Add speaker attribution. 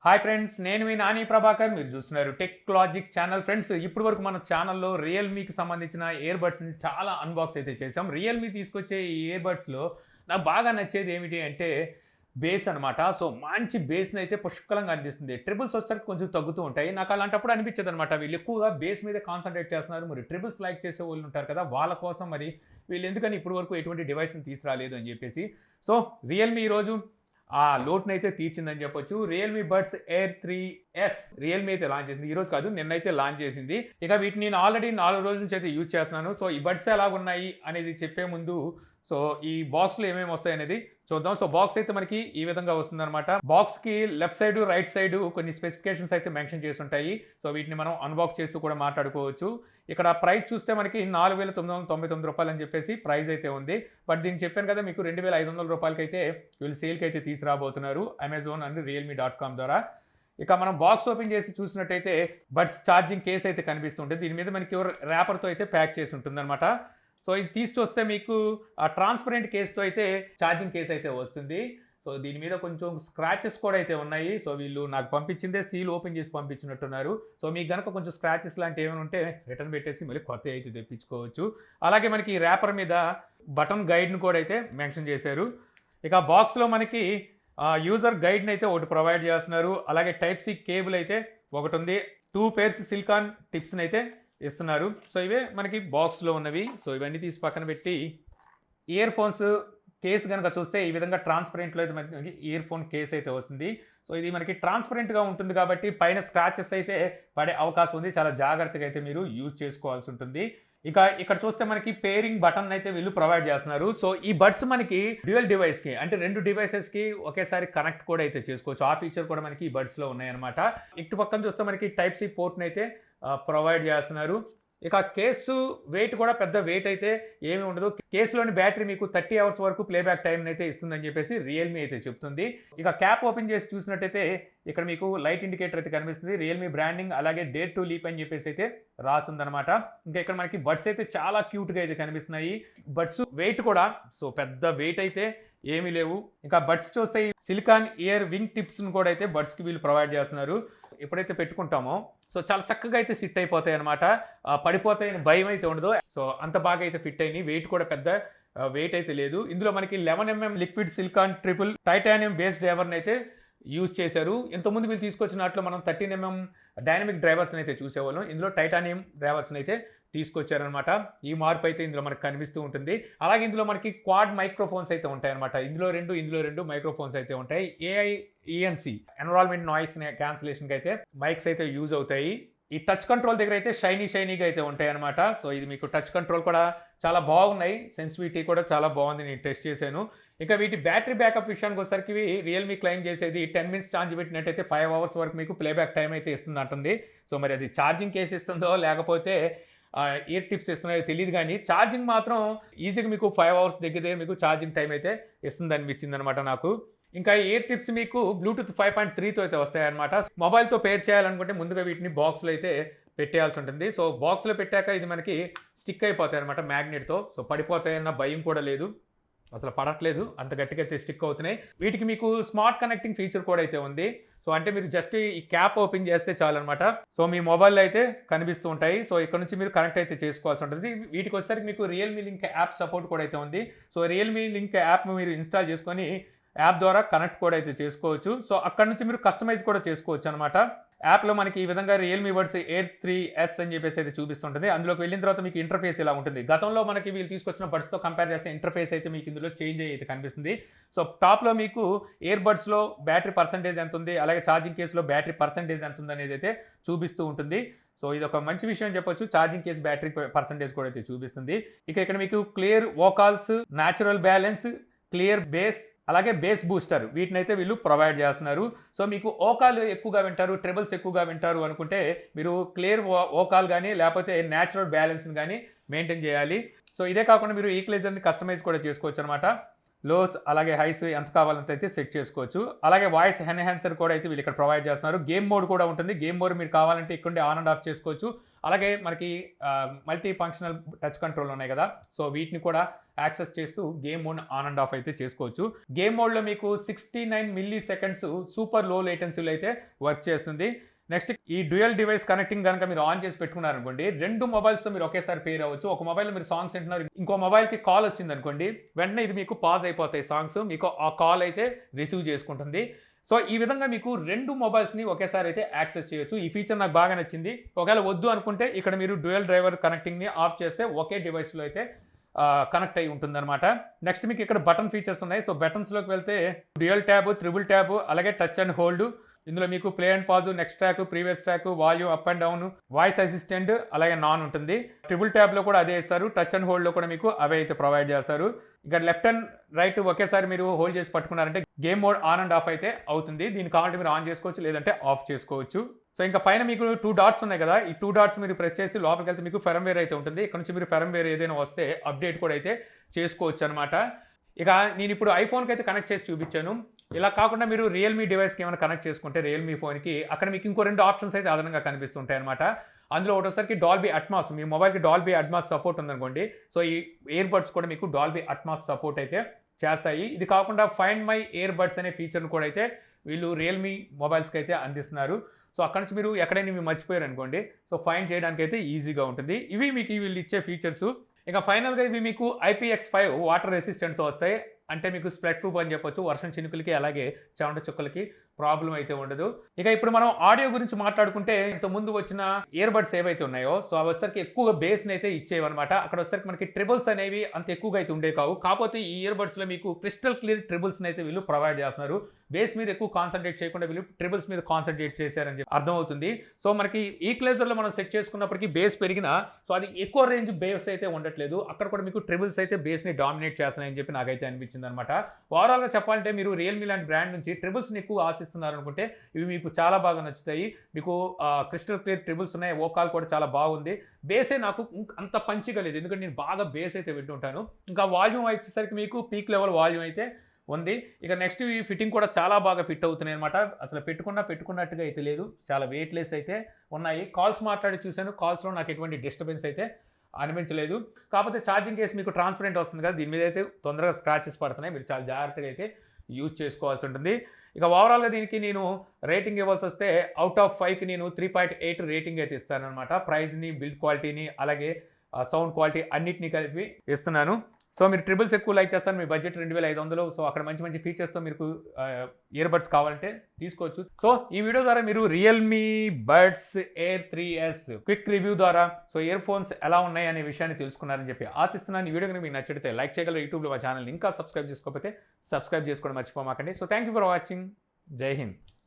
Speaker 1: Hi friends, నేను మీ నాని ప్రభాకర్. మీరు చూస్తున్నారు టెక్ లాజిక్ ఛానల్. ఫ్రెండ్స్, ఇప్పటి వరకు మన ఛానల్లో రియల్మీకి సంబంధించిన ఇయర్ బడ్స్ని చాలా అన్బాక్స్ అయితే చేసాం. రియల్మీ తీసుకొచ్చే ఈ ఇయర్ బడ్స్లో నాకు బాగా నచ్చేది ఏమిటి అంటే బేస్ అనమాట. సో మంచి బేస్ని అయితే పుష్కలంగా అందిస్తుంది. ట్రిబుల్స్ వచ్చేసరికి కొంచెం తగ్గుతూ ఉంటాయి. నాకు అలాంటప్పుడు అనిపించదు అనమాట, వీళ్ళు ఎక్కువగా బేస్ మీద కాన్సన్ట్రేట్ చేస్తున్నారు. మరి ట్రిబుల్స్ లైక్ చేసే వాళ్ళు ఉంటారు కదా, వాళ్ళ కోసం మరి వీళ్ళు ఎందుకని ఇప్పటి వరకు ఎటువంటి డివైస్ని తీసుకురాలేదు అని చెప్పేసి. సో రియల్మీ ఈరోజు ఆ లోటునైతే తీర్చిందని చెప్పొచ్చు. Realme buds air 3S Realme అయితే లాంచ్ చేసింది. ఈరోజు కాదు, నిన్నైతే లాంచ్ చేసింది. ఇక వీటిని నేను ఆల్రెడీ 4 రోజుల నుంచి అయితే యూజ్ చేస్తున్నాను. సో ఈ బడ్స్ ఎలాగున్నాయి అనేది చెప్పే ముందు సో ఈ బాక్స్లో ఏమేమి వస్తాయి అనేది చూద్దాం. సో బాక్స్ అయితే మనకి ఈ విధంగా వస్తుందన్నమాట. బాక్స్కి లెఫ్ట్ సైడ్ రైట్ సైడ్ కొన్ని స్పెసిఫికేషన్స్ అయితే మెన్షన్ చేసి ఉంటాయి. సో వీటిని మనం అన్బాక్స్ చేస్తూ కూడా మాట్లాడుకోవచ్చు. ఇక్కడ ప్రైస్ చూస్తే మనకి 4,999 రూపాయలు అని చెప్పేసి ప్రైస్ అయితే ఉంది. బట్ దీన్ని చెప్పాను కదా, మీకు 2,500 రూపాయలకి అయితే వీళ్ళు సేల్కి అయితే తీసుకురాబోతున్నారు అమెజాన్ అండ్ realme.com ద్వారా. ఇక మనం బాక్స్ ఓపెన్ చేసి చూసినట్టయితే బడ్స్ ఛార్జింగ్ కేస్ అయితే కనిపిస్తుంటుంది. దీని మీద మనకి ర్యాపర్తో అయితే ప్యాక్ చేసి ఉంటుంది అనమాట. సో ఇది తీసి చూస్తే మీకు ఆ ట్రాన్స్పరెంట్ కేస్తో అయితే ఛార్జింగ్ కేస్ అయితే వస్తుంది. సో దీని మీద కొంచెం స్క్రాచెస్ కూడా అయితే ఉన్నాయి. సో వీళ్ళు నాకు పంపించిందే సీల్ ఓపెన్ చేసి పంపించినట్టున్నారు. సో మీకు కనుక కొంచెం స్క్రాచెస్ లాంటివి ఏమైనా ఉంటే రిటర్న్ పెట్టేసి మళ్ళీ కొత్త అయితే తెప్పించుకోవచ్చు. అలాగే మనకి ఈ ర్యాపర్ మీద బటన్ గైడ్ను కూడా అయితే మెన్షన్ చేశారు. ఇక బాక్స్లో మనకి యూజర్ గైడ్ని అయితే ఒకటి ప్రొవైడ్ చేస్తున్నారు. అలాగే టైప్ సి కేబుల్ అయితే ఒకటి ఉంది. 2 pairs సిలికాన్ టిప్స్ని అయితే ఇస్తున్నారు. సో ఇవే మనకి బాక్స్లో ఉన్నవి. సో ఇవన్నీ తీసి పక్కన పెట్టి ఇయర్ ఫోన్స్ కేస్ కనుక చూస్తే ఈ విధంగా ట్రాన్స్పరెంట్లో అయితే మనకి ఇయర్ ఫోన్ కేస్ అయితే వస్తుంది. సో ఇది మనకి ట్రాన్స్పరెంట్గా ఉంటుంది కాబట్టి పైన స్క్రాచెస్ అయితే పడే అవకాశం ఉంది. చాలా జాగ్రత్తగా అయితే మీరు యూజ్ చేసుకోవాల్సి ఉంటుంది. ఇక ఇక్కడ చూస్తే మనకి పేరింగ్ బటన్ అయితే వీళ్ళు ప్రొవైడ్ చేస్తున్నారు. సో ఈ బడ్స్ మనకి డ్యూయల్ డివైస్కి అంటే 2 డివైసెస్కి ఒకేసారి కనెక్ట్ కూడా అయితే చేసుకోవచ్చు. ఆ ఫీచర్ కూడా మనకి ఈ బడ్స్లో ఉన్నాయన్నమాట. ఇటు పక్కన చూస్తే మనకి టైప్ సి పోర్ట్ని అయితే ప్రొవైడ్ చేస్తున్నారు. ఇక కేసు వెయిట్ కూడా పెద్ద వెయిట్ అయితే ఏమి ఉండదు. కేసులోని బ్యాటరీ మీకు 30 hours వరకు ప్లేబ్యాక్ టైం అయితే ఇస్తుందని చెప్పేసి రియల్మీ అయితే చెప్తుంది. ఇక క్యాప్ ఓపెన్ చేసి చూసినట్టయితే ఇక్కడ మీకు లైట్ ఇండికేటర్ అయితే కనిపిస్తుంది. రియల్మీ బ్రాండింగ్ అలాగే డేర్ టు లీప్ అని చెప్పేసి అయితే రాస్తుందన్నమాట. ఇంకా ఇక్కడ మనకి బడ్స్ అయితే చాలా క్యూట్గా అయితే కనిపిస్తున్నాయి. బడ్స్ వెయిట్ కూడా సో పెద్ద వెయిట్ అయితే ఏమీ లేవు. ఇంకా బడ్స్ చూస్తే సిలికాన్ ఇయర్ వింగ్ టిప్స్ని కూడా అయితే బడ్స్కి వీళ్ళు ప్రొవైడ్ చేస్తున్నారు. ఎప్పుడైతే పెట్టుకుంటామో సో చాలా చక్కగా అయితే సిట్ అయిపోతాయి అనమాట. పడిపోతాయని భయం అయితే ఉండదు. సో అంత బాగా అయితే ఫిట్ అయినాయి. వెయిట్ కూడా పెద్ద వెయిట్ అయితే లేదు. ఇందులో మనకి 11mm liquid silicon triple titanium based డ్రైవర్ని అయితే యూజ్ చేశారు. ఇంతకుముందు వీళ్ళు తీసుకొచ్చినట్లు మనం 13mm డైనమిక్ డ్రైవర్స్ని అయితే చూసేవాళ్ళం. ఇందులో టైటానియం డ్రైవర్స్ని అయితే తీసుకొచ్చారనమాట. ఈ మార్పు అయితే ఇందులో మనకు కనిపిస్తూ ఉంటుంది. అలాగే ఇందులో మనకి క్వాడ్ మైక్రోఫోన్స్ అయితే ఉంటాయన్నమాట. ఇందులో రెండు మైక్రోఫోన్స్ అయితే ఉంటాయి. ఏఐ ఈఎన్సి ఎన్విరాన్మెంట్ నాయిస్ క్యాన్సిలేషన్కి అయితే మైక్స్ అయితే యూజ్ అవుతాయి. ఈ టచ్ కంట్రోల్ దగ్గర అయితే షైనీగా అయితే ఉంటాయి అనమాట. సో ఇది మీకు టచ్ కంట్రోల్ కూడా చాలా బాగున్నాయి. సెన్సిటివిటీ కూడా చాలా బాగుంది, నేను టెస్ట్ చేశాను. ఇంకా వీటి బ్యాటరీ బ్యాకప్ విషయానికి వచ్చేసరికి రియల్మీ క్లెయిమ్ చేసేది 10 minutes ఛార్జ్ పెట్టినట్టయితే 5 hours వరకు మీకు ప్లేబ్యాక్ టైం అయితే ఇస్తుంది అంటుంది. సో మరి అది ఛార్జింగ్ కేసు ఇస్తుందో లేకపోతే ఇయర్ టిప్స్ ఇస్తున్నాయో తెలియదు, కానీ ఛార్జింగ్ మాత్రం ఈజీగా మీకు 5 hours దగ్గర మీకు ఛార్జింగ్ టైం అయితే ఇస్తుంది అనిపించింది అనమాట నాకు. ఇంకా ఇయర్ టిప్స్ మీకు బ్లూటూత్ 5.3తో అయితే వస్తాయన్నమాట. మొబైల్తో పేర్ చేయాలనుకుంటే ముందుగా వీటిని బాక్స్లో అయితే పెట్టేయాల్సి ఉంటుంది. సో బాక్స్లో పెట్టాక ఇది మనకి స్టిక్ అయిపోతాయి అనమాట మ్యాగ్నెట్తో. సో పడిపోతాయన్న భయం కూడా లేదు, అసలు పడట్లేదు, అంత గట్టిగా అయితే స్టిక్ అవుతున్నాయి. వీటికి మీకు స్మార్ట్ కనెక్టింగ్ ఫీచర్ కూడా అయితే ఉంది. సో అంటే మీరు జస్ట్ ఈ క్యాప్ ఓపెన్ చేస్తే చాలన్నమాట. సో మీ మొబైల్లో అయితే కనిపిస్తూ ఉంటాయి. సో ఇక్కడ నుంచి మీరు కనెక్ట్ అయితే చేసుకోవాల్సి ఉంటుంది. వీటికి వచ్చేసరికి మీకు రియల్మీ లింక్ యాప్ సపోర్ట్ కూడా అయితే ఉంది. సో రియల్మీ లింక్ యాప్ మీరు ఇన్స్టాల్ చేసుకొని యాప్ ద్వారా కనెక్ట్ కూడా అయితే చేసుకోవచ్చు. సో అక్కడ నుంచి మీరు కస్టమైజ్ కూడా చేసుకోవచ్చు అనమాట. యాప్లో మనకి ఈ విధంగా రియల్మీ బడ్స్ ఎయిర్ 3S అని చెప్పేసి అయితే చూపిస్తుంటుంది. అందులోకి వెళ్ళిన తర్వాత మీకు ఇంటర్ఫేస్ ఇలా ఉంటుంది. గతంలో మనకి వీళ్ళు తీసుకొచ్చిన బడ్స్తో కంపేర్ చేస్తే ఇంటర్ఫేస్ అయితే మీకు ఇందులో చేంజ్ అయితే కనిపిస్తుంది. సో టాప్లో మీకు ఇయర్ బడ్స్లో బ్యాటరీ పర్సెంటేజ్ ఎంత ఉంది, అలాగే ఛార్జింగ్ కేసులో బ్యాటరీ పర్సెంటేజ్ ఎంత ఉంది అనేది అయితే చూపిస్తూ ఉంటుంది. సో ఇది ఒక మంచి విషయం చెప్పొచ్చు. ఛార్జింగ్ కేసు బ్యాటరీ పర్సెంటేజ్ కూడా అయితే చూపిస్తుంది. ఇక ఇక్కడ మీకు clear vocals, natural balance, clear bass అలాగే బేస్ బూస్టర్ వీటిని అయితే వీళ్ళు ప్రొవైడ్ చేస్తున్నారు. సో మీకు ఓకాల్ ఎక్కువగా వింటారు, ట్రిబుల్స్ ఎక్కువగా వింటారు అనుకుంటే మీరు క్లియర్ ఓకాల్ కానీ లేకపోతే న్యాచురల్ బ్యాలెన్స్ని కానీ మెయింటైన్ చేయాలి. సో ఇదే కాకుండా మీరు ఈక్వలైజర్ని కస్టమైజ్ కూడా చేసుకోవచ్చు అనమాట. లోస్ అలాగే హైస్ ఎంత కావాలంత అయితే సెట్ చేసుకోవచ్చు. అలాగే వాయిస్ ఎన్హాన్సర్ కూడా అయితే వీళ్ళు ఇక్కడ ప్రొవైడ్ చేస్తున్నారు. గేమ్ మోడ్ కూడా ఉంటుంది. గేమ్ మోడ్ మీరు కావాలంటే ఇక్కడ ఆన్ అండ్ ఆఫ్ చేసుకోవచ్చు. అలాగే మనకి మల్టీ ఫంక్షనల్ టచ్ కంట్రోల్ ఉన్నాయి కదా, సో వీటిని కూడా యాక్సెస్ చేస్తూ game mode on and off అయితే చేసుకోవచ్చు. గేమ్ మోడ్లో మీకు 69 మిల్లీ సెకండ్స్ సూపర్ లో లేటెన్సీలో అయితే వర్క్ చేస్తుంది. నెక్స్ట్ ఈ డ్యూయల్ డివైస్ కనెక్టింగ్ కనుక మీరు ఆన్ చేసి పెట్టుకున్నారనుకోండి, 2 మొబైల్స్తో మీరు ఒకేసారి పేర్ అవ్వచ్చు. ఒక మొబైల్లో మీరు సాంగ్స్ వింటున్నారు, ఇంకో మొబైల్కి కాల్ వచ్చిందనుకోండి, వెంటనే ఇది మీకు పాజ్ అయిపోతాయి సాంగ్స్, మీకు ఆ కాల్ అయితే రిసీవ్ చేసుకుంటుంది. సో ఈ విధంగా మీకు 2 మొబైల్స్ని ఒకేసారి అయితే యాక్సెస్ చేయొచ్చు. ఈ ఫీచర్ నాకు బాగా నచ్చింది. ఒకవేళ వద్దు అనుకుంటే ఇక్కడ మీరు డ్యూయల్ డ్రైవర్ కనెక్టింగ్ని ఆఫ్ చేస్తే ఒకే డివైస్లో అయితే కనెక్ట్ అయి ఉంటుందన్నమాట. నెక్స్ట్ మీకు ఇక్కడ బటన్ ఫీచర్స్ ఉన్నాయి. సో బటన్స్లోకి వెళ్తే డ్యూయల్ ట్యాబ్, త్రిబుల్ ట్యాబ్, అలాగే టచ్ అండ్ హోల్డ్. ఇందులో మీకు play and pause, next track, previous track, volume up and down, voice assistant, అలాగే నాన్ ఉంటుంది. ట్రిబుల్ ట్యాబ్లో కూడా అదే ఇస్తారు. టచ్ అండ్ హోల్డ్లో కూడా మీకు అవే అయితే ప్రొవైడ్ చేస్తారు. ఇక్కడ లెఫ్ట్ అండ్ రైట్ ఒకేసారి మీరు హోల్డ్ చేసి పట్టుకున్నారంటే game mode on and off అయితే అవుతుంది. దీన్ని కావాలంటే మీరు ఆన్ చేసుకోవచ్చు, లేదంటే ఆఫ్ చేసుకోవచ్చు. సో ఇంకా పైన మీకు 2 డాట్స్ ఉన్నాయి కదా, ఈ 2 డాట్స్ మీరు ప్రెస్ చేసి లోపలికి వెళ్తే మీకు ఫర్మ్వేర్ అయితే ఉంటుంది. ఇక్కడ నుంచి మీరు ఫర్మ్వేర్ ఏదైనా వస్తే అప్డేట్ కూడా అయితే చేసుకోవచ్చు అనమాట. ఇక నేను ఇప్పుడు ఐఫోన్కి అయితే కనెక్ట్ చేసి చూపించాను. ఇలా కాకుండా మీరు రియల్మీ డివైస్కి ఏమైనా కనెక్ట్ చేసుకుంటే రియల్మీ ఫోన్కి అక్కడ మీకు ఇంకో 2 ఆప్షన్స్ అయితే అదనంగా కనిపిస్తుంటాయి అనమాట. అందులో ఒకటోసరికి డాల్బీ అట్మాస్, మీ మొబైల్కి డాల్బీ అట్మాస్ సపోర్ట్ ఉందనుకోండి, సో ఈ ఇయర్ బడ్స్ కూడా మీకు డాల్బీ అట్మాస్ సపోర్ట్ అయితే చేస్తాయి. ఇది కాకుండా ఫైండ్ మై ఇయర్ బడ్స్ అనే ఫీచర్ను కూడా అయితే వీళ్ళు రియల్మీ మొబైల్స్కి అయితే అందిస్తున్నారు. సో అక్కడ నుంచి మీరు ఎక్కడైనా మీరు మర్చిపోయారు అనుకోండి, సో ఫైండ్ చేయడానికి అయితే ఈజీగా ఉంటుంది. ఇవి మీకు వీళ్ళు ఇచ్చే ఫీచర్స్. ఇక ఫైనల్గా ఇవి మీకు IPX5 వాటర్ రెసిస్టెంట్తో వస్తాయి. అంటే మీకు స్ప్రెడ్ ప్రూఫ్ అని చెప్పొచ్చు. వర్షం చినుకులకి అలాగే చెమట చుక్కలకి ప్రాబ్లం అయితే ఉండదు. ఇక ఇప్పుడు మనం ఆడియో గురించి మాట్లాడుకుంటే, ఇంతకుముందు వచ్చిన ఇయర్ బడ్స్ ఏవైతే ఉన్నాయో, సో అవి వచ్చరికి ఎక్కువగా బేస్ని అయితే ఇచ్చేవన్నమాట. అక్కడ వచ్చరికి మనకి ట్రిబుల్స్ అనేవి అంత ఎక్కువగా అయితే ఉండే కావు. కాకపోతే ఈ ఇయర్ బడ్స్లో మీకు క్రిస్టల్ క్లియర్ ట్రిబుల్స్ని అయితే వీళ్ళు ప్రొవైడ్ చేస్తున్నారు. బేస్ మీద ఎక్కువ కాన్సన్ట్రేట్ చేయకుండా వీళ్ళు ట్రిబుల్స్ మీద కాన్సన్ట్రేట్ చేశారని చెప్పి అర్థమవుతుంది. సో మనకి ఈక్వలైజర్లో మనం సెట్ చేసుకున్నప్పటికీ బేస్ పెరిగినా, సో అది ఎక్కువ రేంజ్ బేస్ అయితే ఉండట్లేదు. అక్కడ కూడా మీకు ట్రిబుల్స్ అయితే బేస్ని డామినేట్ చేస్తున్నాయని చెప్పి నాకైతే అనిపించింది అనమాట. ఓవరాల్గా చెప్పాలంటే మీరు రియల్మీ లాంటి బ్రాండ్ నుంచి ట్రిబుల్స్ని ఎక్కువ ఆశిస్తున్నారు అనుకుంటే ఇవి మీకు చాలా బాగా నచ్చుతాయి. మీకు క్రిస్టల్ క్లియర్ ట్రిబుల్స్ ఉన్నాయి, ఓకాల్ కూడా చాలా బాగుంది. బేసే నాకు అంత పంచిగా లేదు, ఎందుకంటే నేను బాగా బేస్ అయితే వింటుంటాను. ఇంకా వాల్యూమ్ వచ్చేసరికి మీకు పీక్ లెవెల్ వాల్యూమ్ అయితే ఉంది. ఇక నెక్స్ట్ ఈ ఫిట్టింగ్ కూడా చాలా బాగా ఫిట్ అవుతున్నాయి అనమాట. అసలు పెట్టుకున్నట్టుగా అయితే లేదు, చాలా వెయిట్లెస్ అయితే ఉన్నాయి. కాల్స్ మాట్లాడి చూశాను, కాల్స్లో నాకు ఎటువంటి డిస్టర్బెన్స్ అయితే అనిపించలేదు. కాకపోతే ఛార్జింగ్ కేసు మీకు ట్రాన్స్పరెంట్ వస్తుంది కదా, దీని మీద అయితే తొందరగా స్క్రాచెస్ పడుతున్నాయి. మీరు చాలా జాగ్రత్తగా అయితే యూజ్ చేసుకోవాల్సి ఉంటుంది. ఇక ఓవరాల్గా దీనికి నేను రేటింగ్ ఇవ్వాల్సి వస్తే అవుట్ ఆఫ్ 5కి నేను 3.8 రేటింగ్ అయితే ఇస్తానమాట. ప్రైస్ని, బిల్డ్ క్వాలిటీని, అలాగే సౌండ్ క్వాలిటీ అన్నిటినీ కలిపి ఇస్తున్నాను. సో మీరు ట్రిబుల్స్ ఎక్కువ లైక్ చేస్తారు, మీ బడ్జెట్ 2500. సో అక్కడ మంచి మంచి ఫీచర్స్తో మీకు ఇయర్ బడ్స్ కావాలంటే తీసుకోవచ్చు. సో ఈ వీడియో ద్వారా మీరు Realme buds air 3S quick review ద్వారా సో ఇయర్ ఫోన్స్ ఎలా ఉన్నాయి అనే విషయాన్ని తెలుసుకున్నారని చెప్పి ఆశిస్తున్నాను. ఈ వీడియో కనుక మీకు నచ్చితే లైక్ చేయగలరు. యూట్యూబ్లో మా ఛానల్ని ఇంకా సబ్స్క్రైబ్ చేసుకోకపోతే సబ్స్క్రైబ్ చేసుకోవడం మర్చిపోమాకండి. So thank you for watching. Jai Hind.